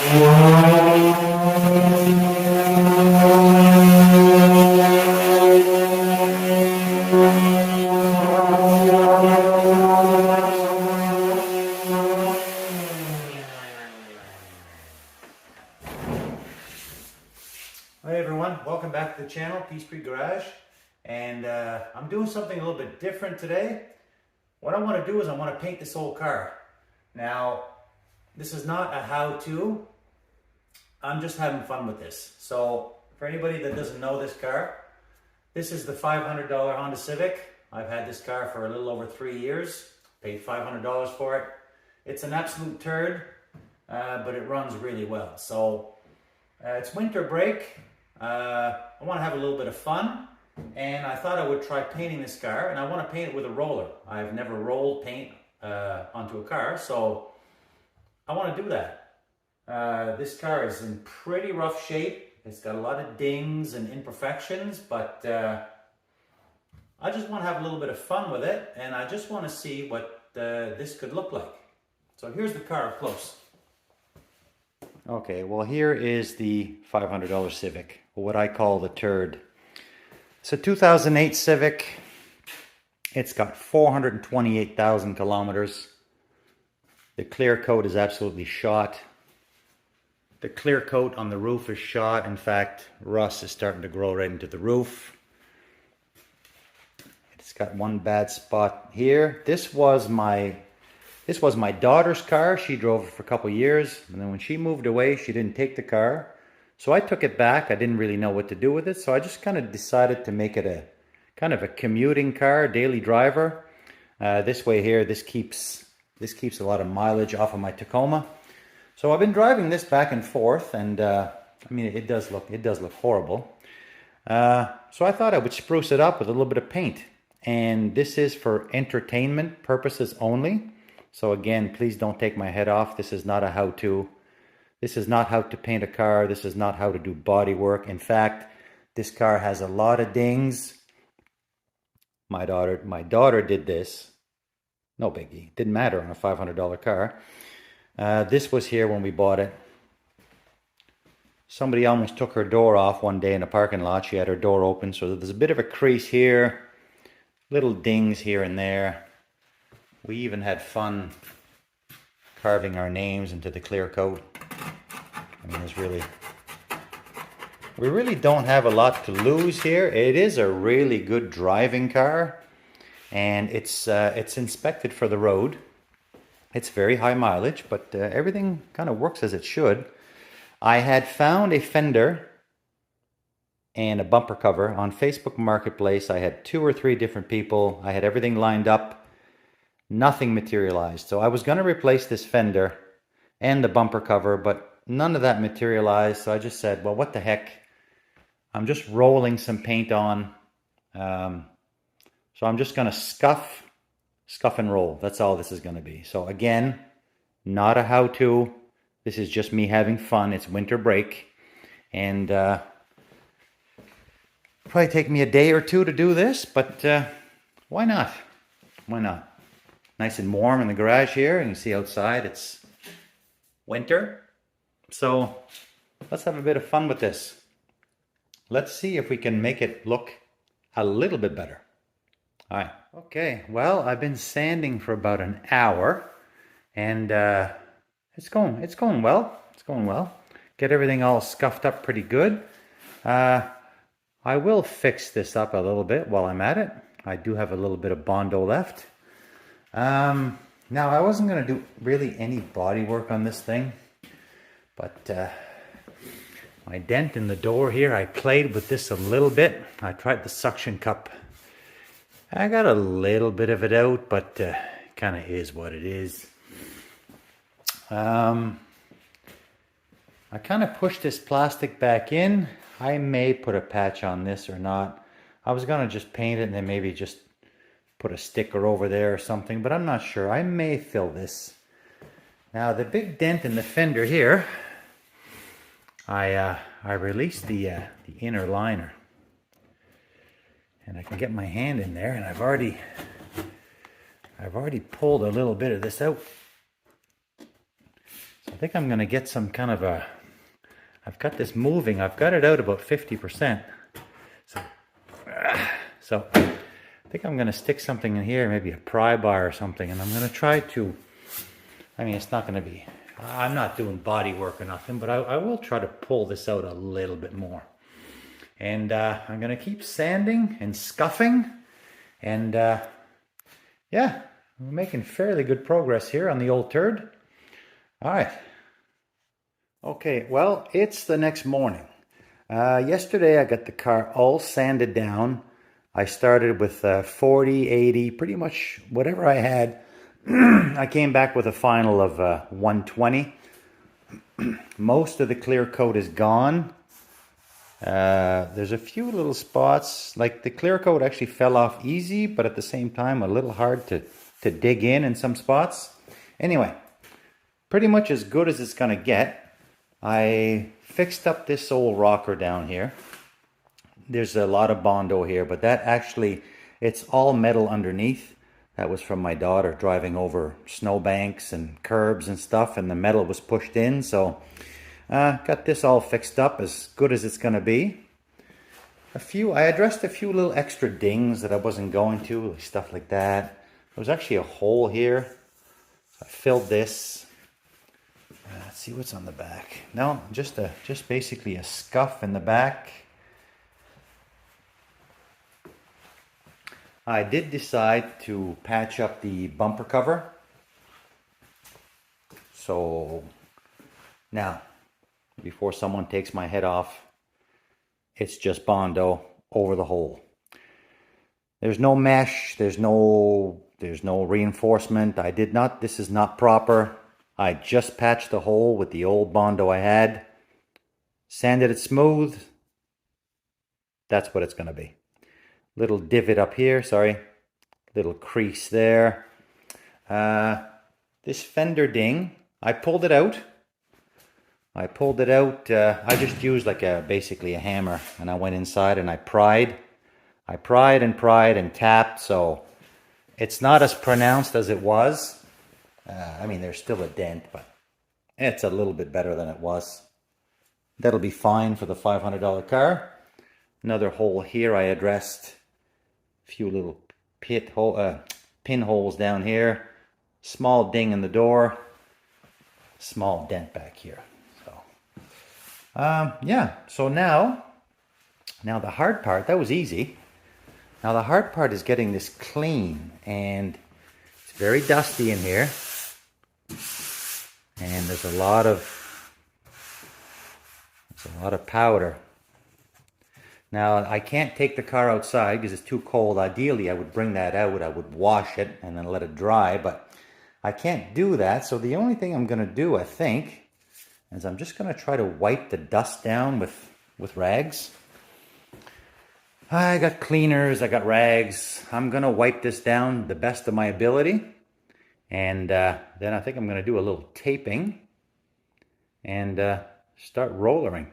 Hi everyone, welcome back to the channel, Peace Tree Garage. And I'm doing something a little bit different today. What I want to do is I want to paint this old car. Now, this is not a how-to. I'm just having fun with this. So, for anybody that doesn't know this car, this is the $500 Honda Civic. I've had this car for a little over 3 years. Paid $500 for it. It's an absolute turd, but it runs really well. So, it's winter break. I want to have a little bit of fun, and I thought I would try painting this car, and I want to paint it with a roller. I've never rolled paint onto a car, so I want to do that. This car is in pretty rough shape. It's got a lot of dings and imperfections, but I just want to have a little bit of fun with it, and I just want to see what this could look like. So here's the car up close. Okay, well here is the $500 Civic, what I call the turd. It's a 2008 Civic. It's got 428,000 kilometers. The clear coat is absolutely shot. The clear coat on the roof is shot. In fact, rust is starting to grow right into the roof. It's got one bad spot here. This was my daughter's car. She drove it for a couple years, and then when she moved away, she didn't take the car. So I took it back. I didn't really know what to do with it, so I just kind of decided to make it a kind of a commuting car, daily driver. This way here, this keeps a lot of mileage off of my Tacoma. So I've been driving this back and forth, and I mean, it does look horrible. So I thought I would spruce it up with a little bit of paint, and this is for entertainment purposes only. So again, please don't take my head off. This is not a how-to. This is not how to paint a car. This is not how to do body work. In fact, this car has a lot of dings. My daughter did this. No biggie. Didn't matter on a $500 car. This was here when we bought it. Somebody almost took her door off one day in a parking lot. She had her door open, so there's a bit of a crease here. Little dings here and there. We even had fun carving our names into the clear coat. I mean, we really don't have a lot to lose here. It is a really good driving car, and it's inspected for the road. It's very high mileage, but everything kind of works as it should. I had found a fender and a bumper cover on Facebook Marketplace. I had 2 or 3 different people. I had everything lined up. Nothing materialized. So I was going to replace this fender and the bumper cover, but none of that materialized. So I just said, well, what the heck? I'm just rolling some paint on. So I'm just going to scuff and roll. That's all this is going to be. So again, not a how-to. This is just me having fun. It's winter break. And probably take me a day or 2 to do this, but why not? Why not? Nice and warm in the garage here, and you see outside it's winter. So let's have a bit of fun with this. Let's see if we can make it look a little bit better. All right. Okay, well, I've been sanding for about an hour, and it's going well. It's going well. Get everything all scuffed up pretty good. I will fix this up a little bit while I'm at it. I do have a little bit of Bondo left. Now I wasn't going to do really any body work on this thing, but my dent in the door here, I played with this a little bit. I tried the suction cup. I got a little bit of it out, but kind of is what it is. I kind of pushed this plastic back in. I may put a patch on this or not. I was going to just paint it and then maybe just put a sticker over there or something, but I'm not sure. I may fill this. Now the big dent in the fender here, I released the inner liner, and I can get my hand in there, and I've already pulled a little bit of this out. So think I'm going to get some kind of a, I've got this moving, I've got it out about 50%. So I think I'm going to stick something in here, maybe a pry bar or something, and I'm going to try to, I mean, it's not going to be, I'm not doing body work or nothing, but I will try to pull this out a little bit more. And I'm going to keep sanding and scuffing, and yeah, we're making fairly good progress here on the old Turd. All right. Okay, well, it's the next morning. Yesterday I got the car all sanded down. I started with 40, 80, pretty much whatever I had. I came back with a final of 120. Most of the clear coat is gone. There's a few little spots, like the clear coat actually fell off easy, but at the same time a little hard to dig in some spots. Anyway, pretty much as good as it's gonna get. I fixed up this old rocker down here. There's a lot of Bondo here, but that actually, it's all metal underneath. That was from my daughter driving over snowbanks and curbs and stuff, and the metal was pushed in, so got this all fixed up as good as it's gonna be. I addressed a few little extra dings that I wasn't going to, stuff like that. There was actually a hole here. I filled this. Let's see what's on the back. No, just basically a scuff in the back. I did decide to patch up the bumper cover. So now, before someone takes my head off, it's just Bondo over the hole. There's no mesh, there's no reinforcement. This is not proper. I just patched the hole with the old Bondo I had, sanded it smooth. That's what it's going to be. Little divot up here, sorry. Little crease there. This fender ding, I pulled it out. I just used like basically a hammer, and I went inside and I pried. I pried and tapped, so it's not as pronounced as it was. I mean, there's still a dent, but it's a little bit better than it was. That'll be fine for the $500 car. Another hole here I addressed. A few little pinholes down here. Small ding in the door. Small dent back here. So, yeah. So now the hard part, that was easy. Now the hard part is getting this clean, and it's very dusty in here. And there's a lot of powder. Now I can't take the car outside because it's too cold. Ideally I would bring that out, I would wash it and then let it dry, but I can't do that. So the only thing I'm going to do, I think, is I'm just going to try to wipe the dust down with rags. I got cleaners, I got rags. I'm going to wipe this down the best of my ability. And then I think I'm going to do a little taping and start rollering.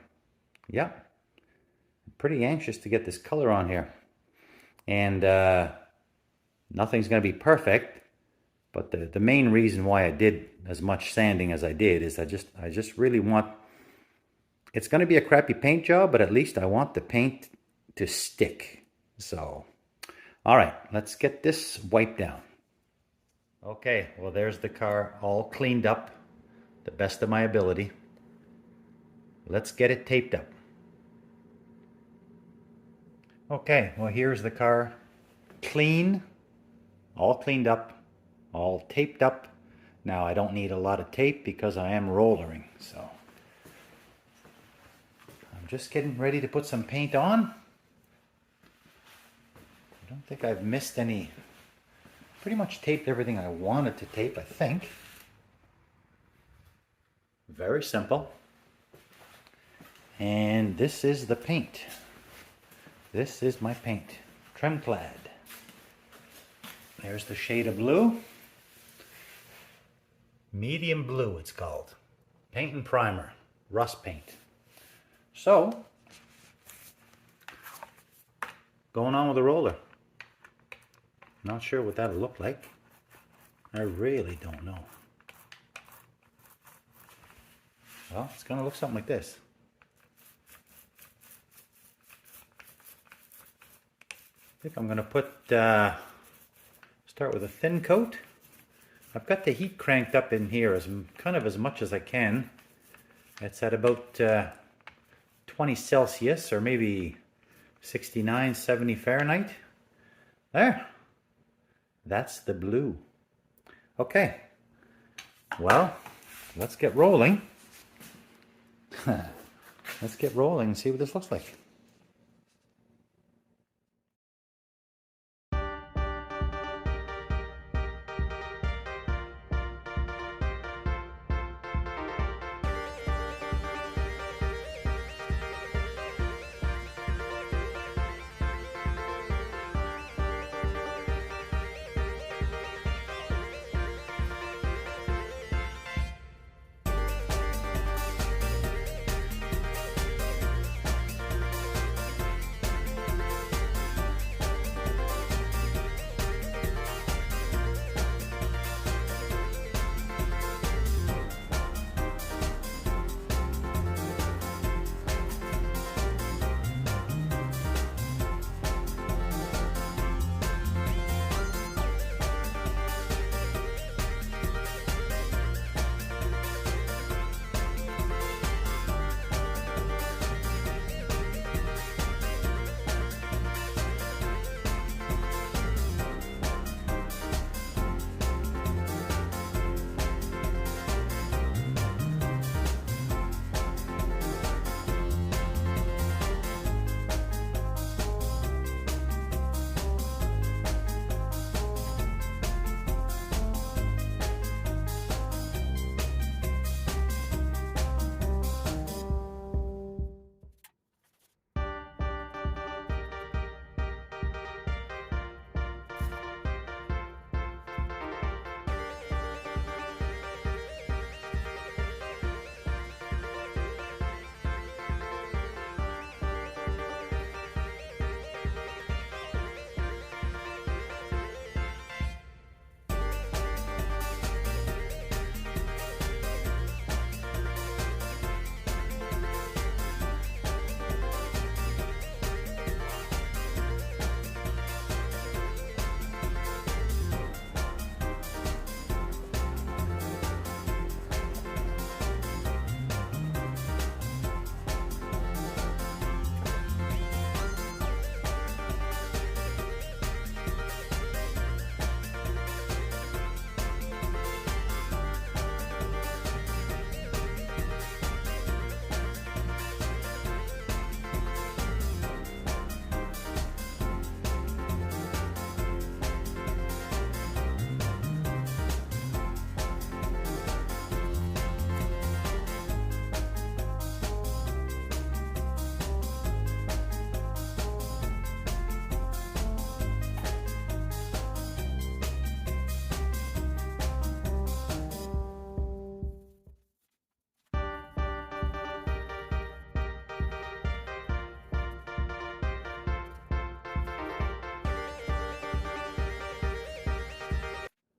Yeah, I'm pretty anxious to get this color on here. And nothing's going to be perfect, but the main reason why I did as much sanding as I did is I just really want, it's going to be a crappy paint job, but at least I want the paint to stick. So, all right, let's get this wiped down. Okay, well there's the car all cleaned up, the best of my ability. Let's get it taped up. Okay, well here's the car clean, all cleaned up, all taped up. Now I don't need a lot of tape because I am rollering, so I'm just getting ready to put some paint on. I don't think I've missed any. Pretty much taped everything I wanted to tape, I think. Very simple. And this is the paint. This is my paint. Tremclad. There's the shade of blue. Medium blue it's called. Paint and primer. Rust paint. So, going on with the roller. Not sure what that'll look like. I really don't know. Well, it's going to look something like this. I think I'm going to put, start with a thin coat. I've got the heat cranked up in here as much as I can. It's at about 20 Celsius or maybe 69, 70 Fahrenheit. There. That's the blue. Okay. Well, let's get rolling. Let's get rolling and see what this looks like.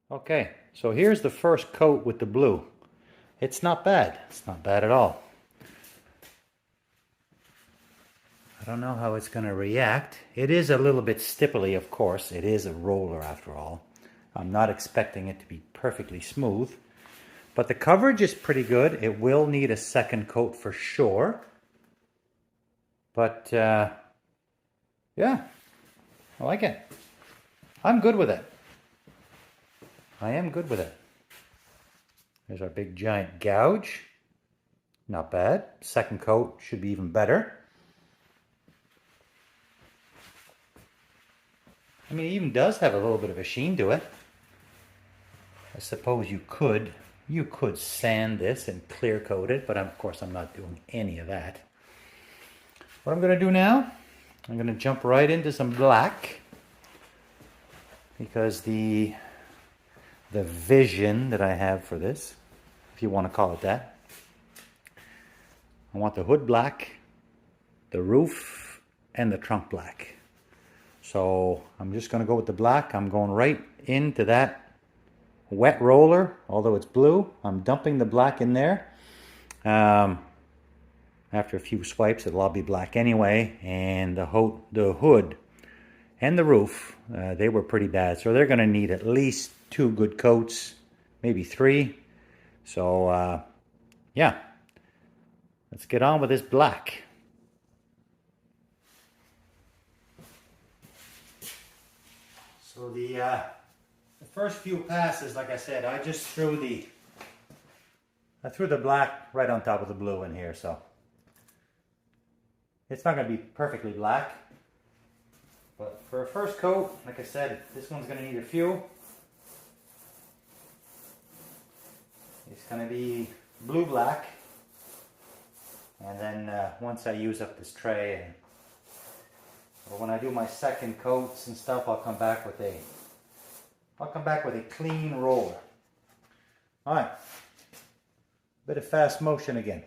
Okay, so here's the first coat with the blue. It's not bad. It's not bad at all. I don't know how it's going to react. It is a little bit stipply, of course. It is a roller after all. I'm not expecting it to be perfectly smooth. But the coverage is pretty good. It will need a second coat for sure. But, yeah, I like it. I'm good with it. I am good with it. There's our big giant gouge. Not bad. Second coat should be even better. I mean, it even does have a little bit of a sheen to it. I suppose you could sand this and clear coat it, but of course I'm not doing any of that. What I'm going to do now, I'm going to jump right into some black, because the vision that I have for this, if you want to call it that, I want the hood black, the roof, and the trunk black. So I'm just going to go with the black. I'm going right into that wet roller, although it's blue. I'm dumping the black in there, After a few swipes, it'll all be black anyway. And the hood and the roof, they were pretty bad. So they're going to need at least 2 good coats, maybe 3. So, yeah, let's get on with this black. So the first few passes, like I said, I just threw the black right on top of the blue in here. So it's not going to be perfectly black, but for a first coat, like I said, this one's going to need a few. It's going to be blue-black, and then once I use up this tray, or when I do my second coats and stuff, I'll come back with a clean roller. All right, bit of fast motion again.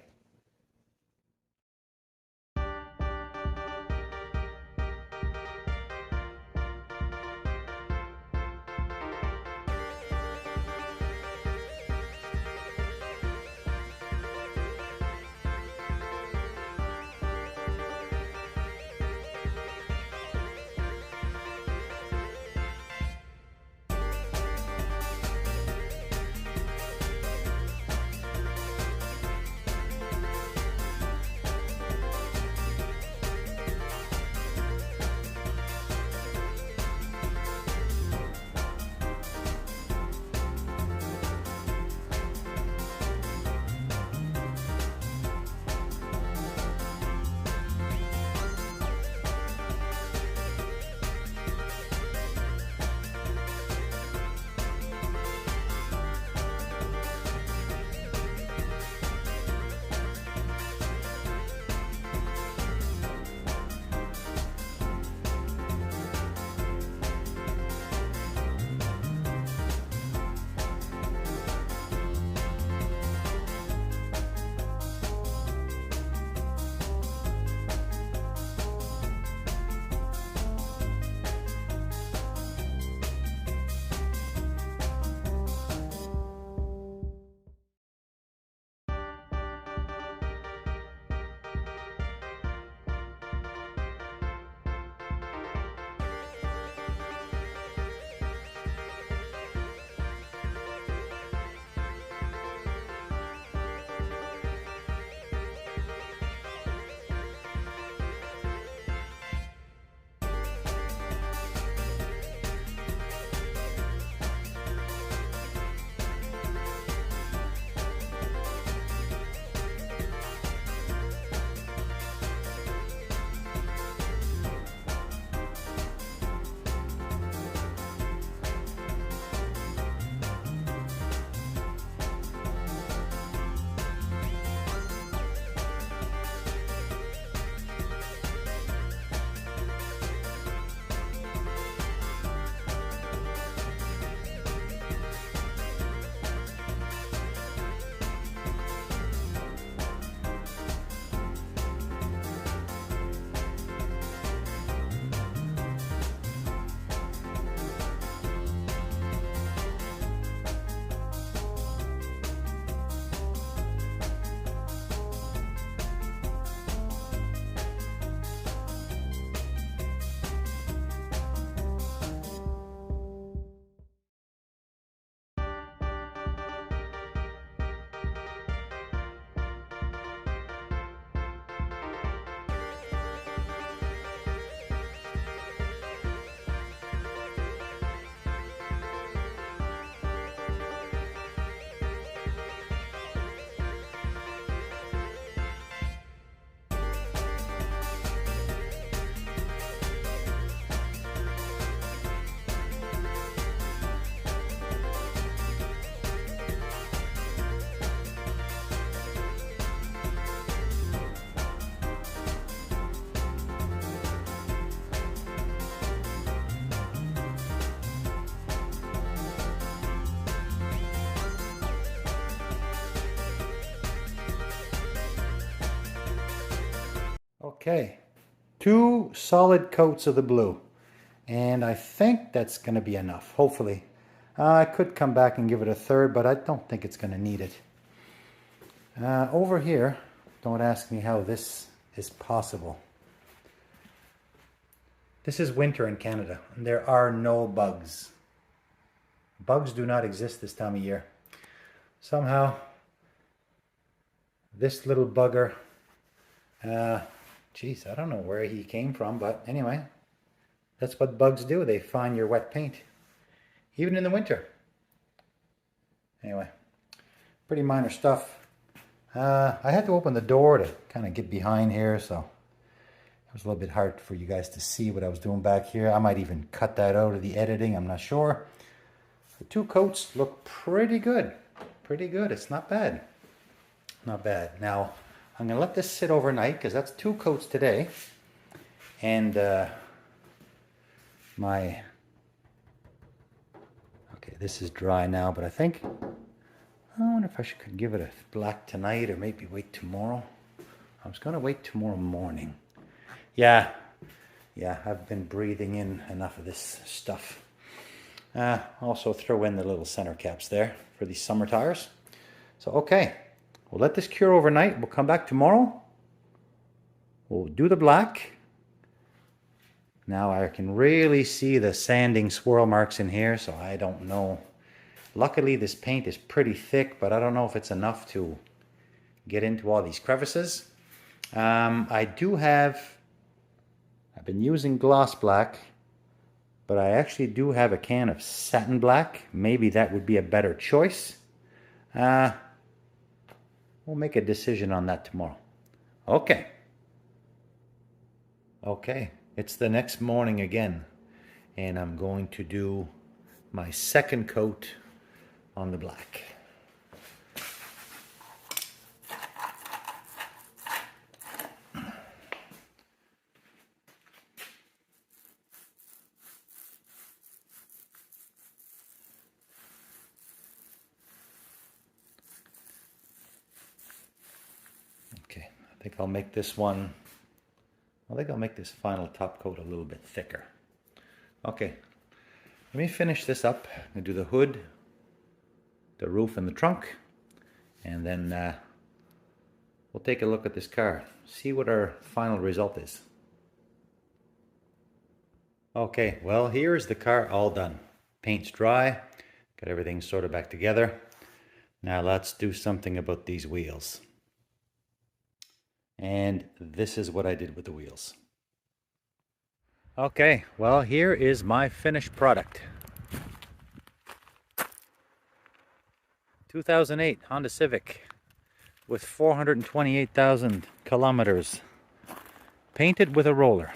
Okay, 2 solid coats of the blue, and I think that's going to be enough, hopefully. I could come back and give it a third, but I don't think it's going to need it. Over here, don't ask me how this is possible. This is winter in Canada, and there are no bugs. Bugs do not exist this time of year. Somehow, this little bugger, geez, I don't know where he came from, but anyway, that's what bugs do. They find your wet paint, even in the winter. Anyway, pretty minor stuff. I had to open the door to kind of get behind here, so it was a little bit hard for you guys to see what I was doing back here. I might even cut that out of the editing, I'm not sure. The two coats look pretty good. Pretty good, it's not bad. Not bad. Now, I'm gonna let this sit overnight because that's two coats today. And okay, this is dry now, but I wonder if I could give it a black tonight or maybe wait tomorrow. I was gonna wait tomorrow morning. Yeah, I've been breathing in enough of this stuff. Also throw in the little center caps there for these summer tires. So okay, we'll let this cure overnight. We'll come back tomorrow. We'll do the black. Now I can really see the sanding swirl marks in here, so I don't know. Luckily this paint is pretty thick, but I don't know if it's enough to get into all these crevices. I've been using gloss black, but I actually do have a can of satin black. Maybe that would be a better choice. We'll make a decision on that tomorrow. Okay, it's the next morning again, and I'm going to do my second coat on the black. Okay, I think I'll make this one, I think I'll make this final top coat a little bit thicker. Okay, let me finish this up. I'm going to do the hood, the roof, and the trunk, and then we'll take a look at this car, see what our final result is. Okay, well, here's the car all done. Paint's dry, got everything sort of back together. Now let's do something about these wheels. And this is what I did with the wheels. Okay, well, here is my finished product. 2008 Honda Civic with 428,000 kilometers, painted with a roller.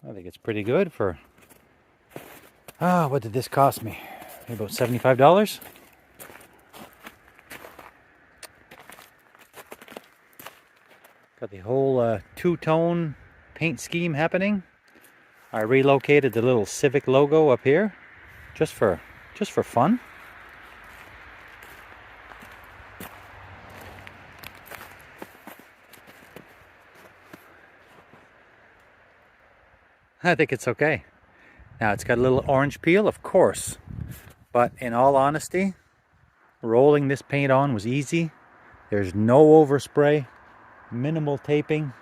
I think it's pretty good for, what did this cost me? Maybe about $75? Got the whole two-tone paint scheme happening. I relocated the little Civic logo up here just for fun. I think it's okay. Now it's got a little orange peel, of course, but in all honesty, rolling this paint on was easy. There's no overspray, minimal taping,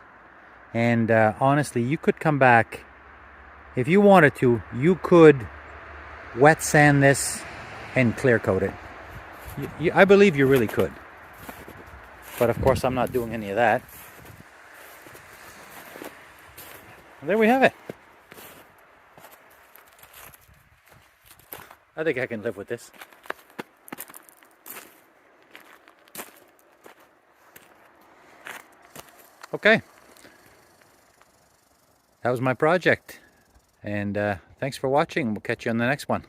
and honestly, you could come back if you wanted to. You could wet sand this and clear coat it. I believe you really could, but of course I'm not doing any of that. There we have it. I think I can live with this. Okay, that was my project, and thanks for watching. We'll catch you on the next one.